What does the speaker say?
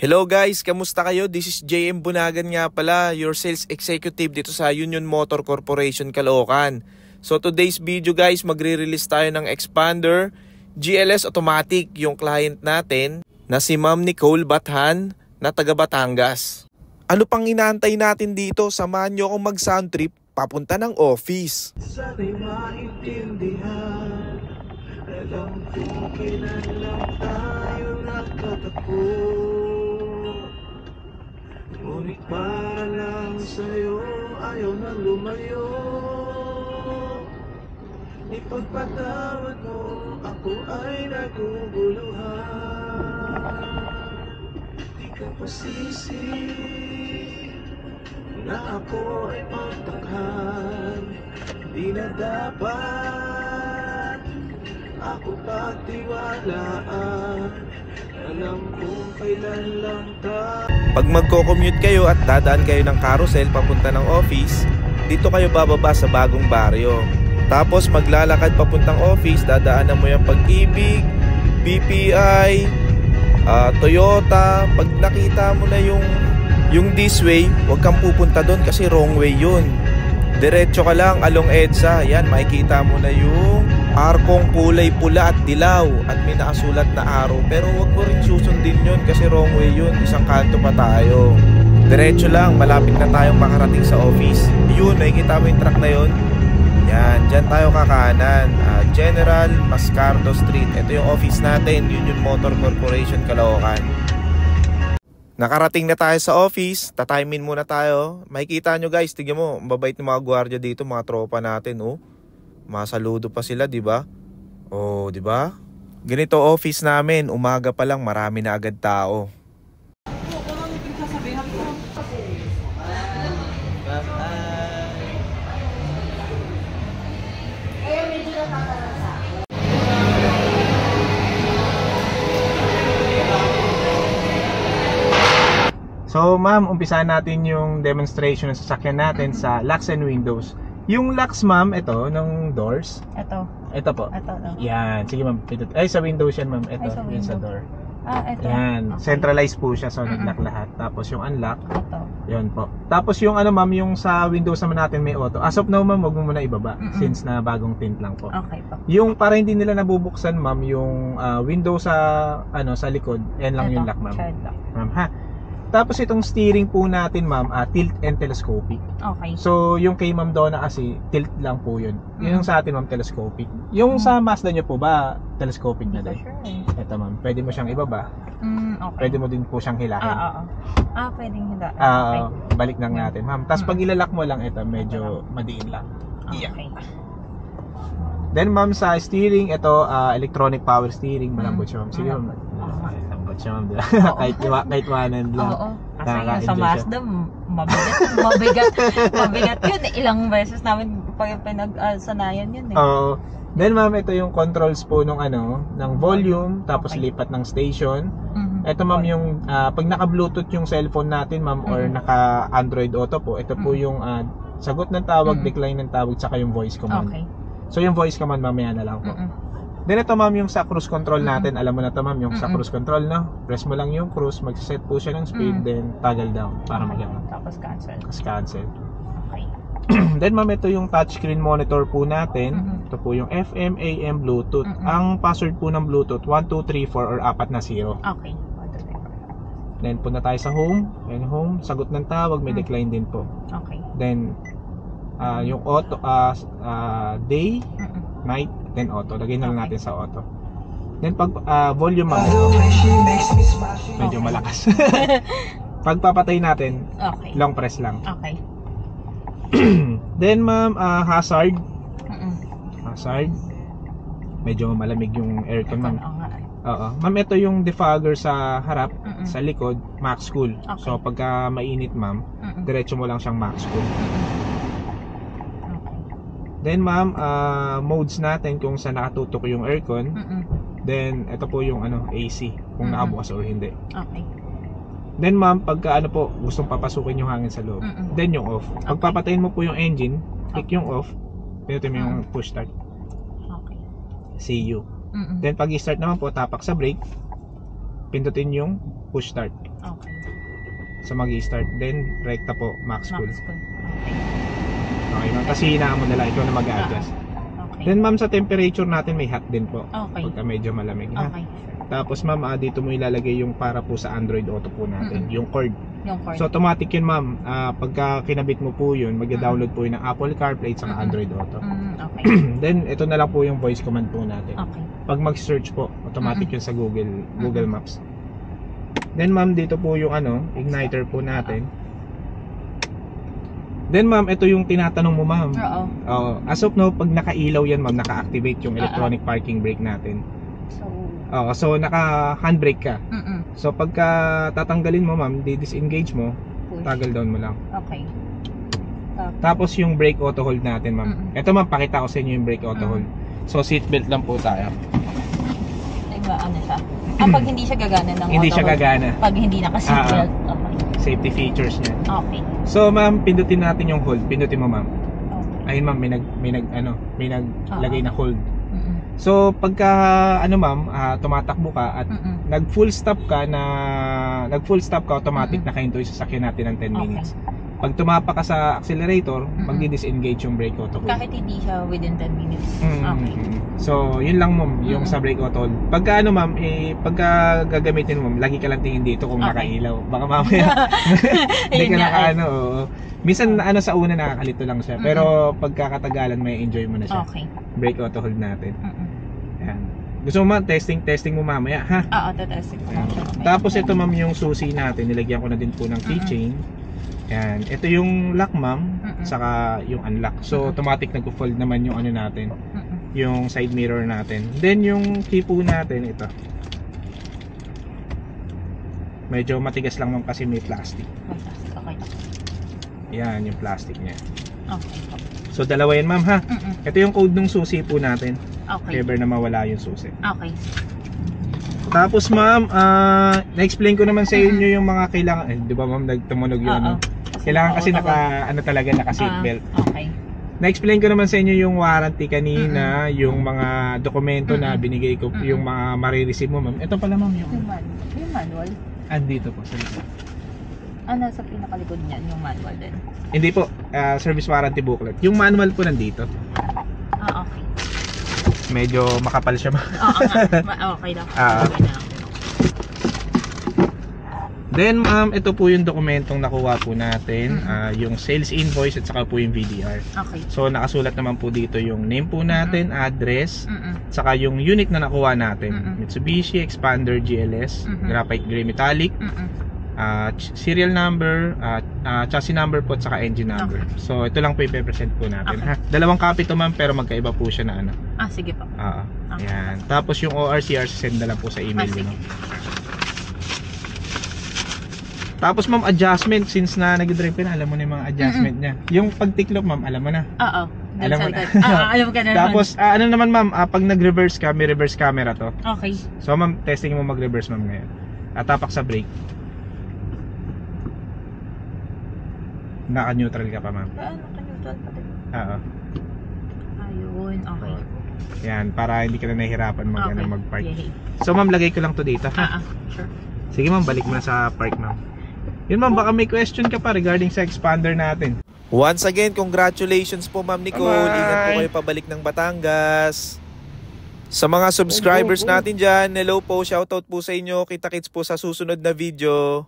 Hello guys, kamusta kayo? This is JM Bunagan nga pala, your sales executive dito sa Union Motor Corporation Caloocan. So today's video guys, magre-release tayo ng expander GLS Automatic, yung client natin na si Ma'am Nicole Bathan na taga Batangas. Ano pang inaantay natin dito? Samahan nyo akong mag-sound trip papunta ng office. Sana'y maintindihan, alam ko kailan lang tayo nagkatako. Ngunit para lang sa'yo, ayaw na lumayo. Ipagpatawad mo, ako ay naguguluhan. Di ka pasisi na ako ay pagtakhan. Di na dapat ako pagtiwalaan. Alam kong kailan lang tayo. Pag magko-commute kayo at dadaan kayo ng carousel papunta ng office, dito kayo bababa sa bagong baryo. Tapos maglalakad papuntang office, dadaanan mo yung Pag-ibig, BPI, Toyota. Pag nakita mo na yung this way, huwag kang pupunta doon kasi wrong way yun. Diretso ka lang along EDSA. Yan, makikita mo na yung arkong kulay pula at dilaw at may nakasulat na arrow. Pero wag mo rin susundin yun kasi wrong way yun. Isang kanto pa tayo. Diretso lang, malapit na tayong makarating sa office. Yun, nakikita mo yung truck na yun. Yan, dyan tayo kakanan. General Mascardo Street. Ito yung office natin, Union Motor Corporation Caloocan. Nakarating na tayo sa office, tatimin muna tayo. Makikita nyo guys, tignan mo, mabait ng mga gwardiya dito, mga tropa natin, oh. Masaludo pa sila, 'di ba? Oh, 'di ba? Ganito office namin, umaga pa lang marami na agad tao. So ma'am, umpisahan natin yung demonstration ng sasakyan natin sa locks and windows. Yung locks ma'am, ito, ng doors. Ito po. Ito. Yan, sige ma'am. Ay, sa windows yan ma'am. Ito, yun sa door. Ito. Yan, Okay. centralized po siya, so nag-lock lahat. Tapos yung unlock, Ito. yun po. Tapos yung ano ma'am, yung sa windows naman natin may auto. As of now ma'am, wag mo muna ibaba since na bagong tint lang po. Okay po. Yung para hindi nila nabubuksan ma'am, yung window sa sa likod, yan lang yung lock ma'am. Child lock. Ma'am ha. Tapos itong steering po natin ma'am, tilt and telescopic. Okay. So yung kay Ma'am Donna kasi tilt lang po yun. Yung sa atin ma'am, telescopic. Yung sa Mazda nyo po ba, telescopic na din? Sure. Ito ma'am, pwede mo siyang ibaba. Okay. Pwede mo din po siyang hilahin. Pwedeng hindi. Okay. Balik lang natin ma'am. Tapos pag ilalak mo lang ito, medyo madiin lang. Okay. Then ma'am, sa steering, ito electronic power steering. Malambot siya ma'am. Sige ma'am. Malambot siya ma'am. Kahit one-hand lang. Oo. Kasi yung sa Mazda, mabigat yun. Ilang beses namin pinag-sanayan yun eh. Oo. Then ma'am, ito yung controls po ng volume, tapos lipat ng station. Ito ma'am yung pag naka-Bluetooth yung cellphone natin ma'am or naka-Android Auto po, ito po yung sagot ng tawag, decline ng tawag, saka yung voice command. Okay. So yung voice command mamaya na lang po. Then ito ma'am yung sa cruise control natin, alam mo na to ma'am, yung sa cruise control no, press mo lang yung cruise, mag-set po siya ng speed, then toggle down para mag-ano. Tapos cancel. Tapos cancel. Okay. Then ma'am, ito yung touchscreen monitor po natin. Ito po yung FM, AM, Bluetooth. Ang password po ng Bluetooth 1234 or 4 na 0. Okay. Then punta tayo sa home. Then home, sagot ng tawag, may decline din po. Okay. Then yung auto, day, night, then auto. Lagay na lang natin sa auto. Then pag volume ma'am, medyo malakas. Pag papatay natin, long press lang. Okay. Then ma'am, hazard. Hazard. Medyo malamig yung aircon ma'am. Oo. Ma'am, ito yung defogger sa harap, sa likod, max cool. Okay. So pagka mainit ma'am, diretso mo lang siyang max cool. Then ma'am, modes natin kung saan nakatutok yung aircon. Then ito po yung AC, kung nakabukas or hindi. Okay. Then ma'am, pagka po, gustong papasukin yung hangin sa loob, then yung off. Pag papatayin mo po yung engine, click yung off, pinutin mo yung push start. Okay. See you. Then pag i-start naman po, tapak sa brake, pindutin yung push start. Okay. So mag-i-start. Then rekta po, max full. Max full. Okay ma'am. Tapos hinaan mo na lang, ikaw na mag-adjust. Okay. Then ma'am, sa temperature natin may hot din po. Okay. Pagka medyo malamig ha. Okay. Tapos ma'am, dito mo ilalagay yung para po sa Android Auto po natin, yung cord. Yung cord. So automatic yun ma'am, pagka kinabit mo po yun, mag-download po yun ng Apple CarPlay at Android Auto. Okay. Then ito na lang po yung voice command po natin. Okay. Pag mag-search po, automatic yun sa Google Maps. Then ma'am, dito po yung igniter po natin. Then ma'am, ito yung tinatanong mo ma'am. Oo. As of now, pag nakailaw yan ma'am, naka-activate yung electronic parking brake natin. So naka-handbrake ka. So pagka tatanggalin mo ma'am, di-disengage mo, toggle down mo lang. Okay. Tapos yung brake auto hold natin ma'am. Ito ma'am, pakita ko sa inyo yung brake auto hold. So seatbelt lang po tayo. Ano siya? Pag hindi siya gagana ng Hindi siya gagana. Pag hindi naka-seatbelt. Okay. Safety features niya. Okay. So ma'am, pindutin natin yung hold. Pindutin mo ma'am. Okay. Ayun ma'am, may naglagay na hold. So pagka ma'am, tumatakbo ka at nag-full stop ka automatic na kahinto yung sasakyan natin ng 10 minutes. Pag tumapa ka sa accelerator, magdi-disengage yung brake auto hold. Kahit hindi siya within 10 minutes. Okay. So yun lang ma'am, yung sa brake auto hold. Pagka ma'am, pagka gagamitin mo, lagi ka lang tingin dito kung nakailaw. Baka mamaya hindi ka minsan sa una nakakalito lang siya, pero pagkakatagalan may enjoy mo na siya. Okay. Brake auto hold natin. Yan. Gusto mo ma'am, testing mo mamaya ha? Oo, testing ko. Okay. Tapos ito ma'am yung susi natin, nilagyan ko na din po ng keychain. Yan. Ito yung lock ma'am, saka yung unlock. So automatic nag-fold naman yung natin, yung side mirror natin. Then yung key po natin, ito. Medyo matigas lang ma'am kasi may plastic. Okay. Yan yung plastic niya. Okay. So dalawa yan ma'am ha. Ito yung code ng susi po natin. Okay. Never na mawala yung susi. Okay. Tapos ma'am, na-explain ko naman sa inyo yung mga kailangan, di ba ma'am, nagtumunog yun. Kailangan kasi naka seatbelt. Okay. Na-explain ko naman sa inyo yung warranty kanina, yung mga dokumento na binigay ko, yung mga marireceive mo ma'am. Ito pala ma'am yung manual. Andito po sa likod. Sa pinakalikod niyan, yung manual din. Hindi po, service warranty booklet. Yung manual po nandito. Okay. Medyo makapal siya ma'am. Okay lang. Then ma'am, ito po yung dokumentong nakuha po natin, yung sales invoice at saka po yung VDR. Okay. So nakasulat naman po dito yung name po natin, address, saka yung unit na nakuha natin. Mitsubishi Expander GLS, graphite gray metallic, serial number, chassis number po at saka engine number. So ito lang po i-present po natin ha. Dalawang copy to ma'am, pero magkaiba po siya na sige po. Yan. Tapos yung ORCR send na lang po sa email niyo. Tapos ma'am, adjustment, since na nag-drive ka na, alam mo na yung mga adjustment niya. Yung pagtiklop ma'am, alam mo na. Oo. Alam mo na. Alam ka na. Tapos ano naman ma'am, pag nag-reverse ka, may reverse camera to. Okay. So ma'am, testing mo mag-reverse ma'am ngayon. Tapak sa brake. Naka-neutral ka pa ma'am. Naka-neutral pa din. Oo. Ayun, okay. Yan, para hindi ka na nahihirapan mag-park. Yeah. So ma'am, lagay ko lang to dito. Sure. Sige ma'am, balik mo na sa park ma'am. Yun ma'am, baka may question ka pa regarding sa expander natin. Once again, congratulations po Ma'am Nicole. Bye-bye. Ingat po kayo pabalik ng Batangas. Sa mga subscribers natin dyan, hello po, shoutout po sa inyo. Kita-kits po sa susunod na video.